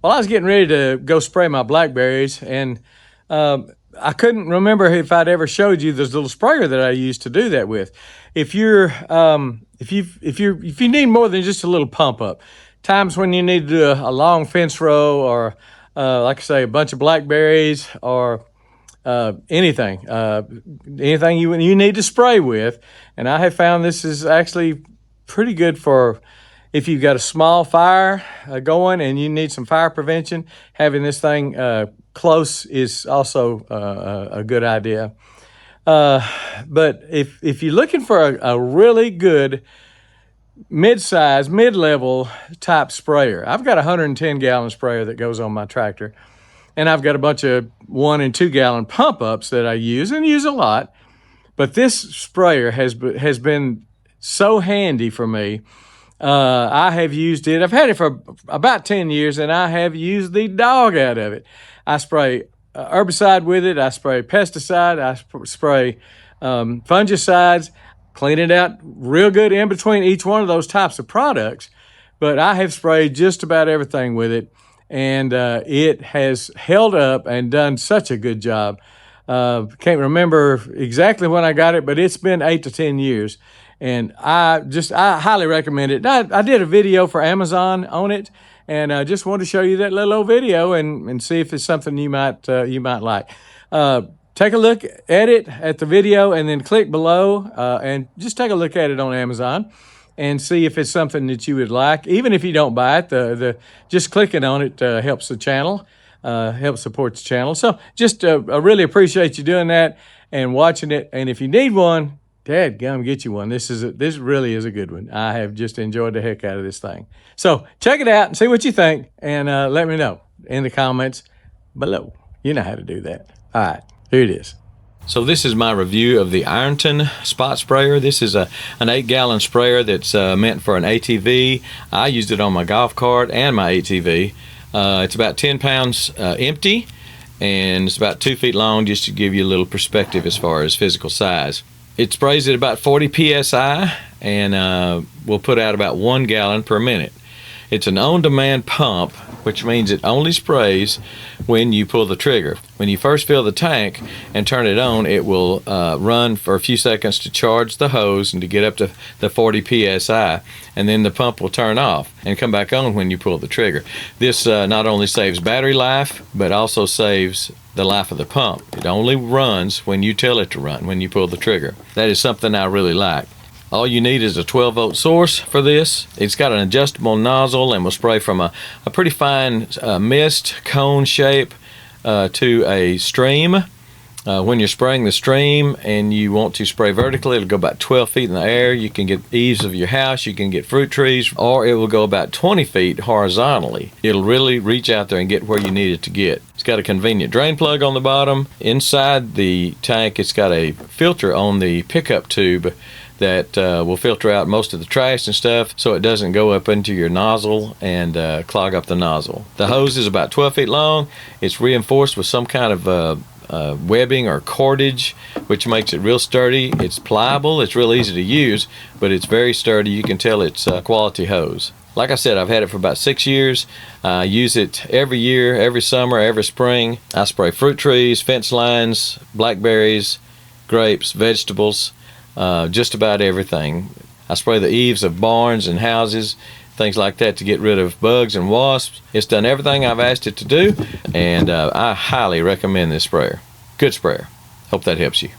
Well, I was getting ready to go spray my blackberries, and I couldn't remember if I'd ever showed you this little sprayer that I use to do that with. If you need more than just a little pump up, times when you need to do a long fence row, or like I say, a bunch of blackberries, or anything you need to spray with, and I have found this is actually pretty good for if you've got a small fire going and you need some fire prevention. Having this thing close is also a good idea. But if you're looking for a really good mid-size, mid-level type sprayer, I've got a 110-gallon sprayer that goes on my tractor, and I've got a bunch of 1 and 2 gallon pump ups that I use and use a lot. But this sprayer has been so handy for me. I have used it. I've had it for about 10 years, and I have used the dog out of it. I spray herbicide with it. I spray pesticide. I spray fungicides. Clean it out real good in between each one of those types of products. But I have sprayed just about everything with it, and it has held up and done such a good job. Can't remember exactly when I got it, but it's been 8 to 10 years. And I highly recommend it. I did a video for Amazon on it, and I just wanted to show you that little old video and see if it's something you might like. Take a look at it, at the video, and then click below and just take a look at it on Amazon and see if it's something that you would like. Even if you don't buy it, just clicking on it helps the channel, helps support the channel. So just I really appreciate you doing that and watching it. And if you need one, dadgum, get you one. This really is a good one. I have just enjoyed the heck out of this thing. So check it out and see what you think, and let me know in the comments below. You know how to do that. All right, here it is. So this is my review of the Ironton spot sprayer. This is an 8-gallon sprayer that's meant for an ATV. I used it on my golf cart and my ATV. It's about 10 pounds empty, and it's about 2 feet long, just to give you a little perspective as far as physical size. It sprays at about 40 psi and will put out about 1 gallon per minute. It's an on-demand pump, which means it only sprays when you pull the trigger. When you first fill the tank and turn it on, it will run for a few seconds to charge the hose and to get up to the 40 psi, and then the pump will turn off and come back on when you pull the trigger. This not only saves battery life, but also saves the life of the pump. It only runs when you tell it to run, when you pull the trigger. That is something I really like. All you need is a 12-volt source for this. It's got an adjustable nozzle and will spray from a pretty fine mist cone shape to a stream. When you're spraying the stream and you want to spray vertically, it'll go about 12 feet in the air. You can get eaves of your house, you can get fruit trees, or it will go about 20 feet horizontally. It'll really reach out there and get where you need it to get. It's got a convenient drain plug on the bottom. Inside the tank, it's got a filter on the pickup tube that will filter out most of the trash and stuff, so it doesn't go up into your nozzle and clog up the nozzle. The hose is about 12 feet long. It's reinforced with some kind of webbing or cordage, which makes it real sturdy. It's pliable, it's real easy to use, but it's very sturdy. You can tell it's a quality hose. Like I said, I've had it for about 6 years. I use it every year, every summer, every spring. I spray fruit trees, fence lines, blackberries, grapes, vegetables, just about everything. I spray the eaves of barns and houses, things like that, to get rid of bugs and wasps. It's done everything I've asked it to do, and I highly recommend this sprayer. Good sprayer. Hope that helps you.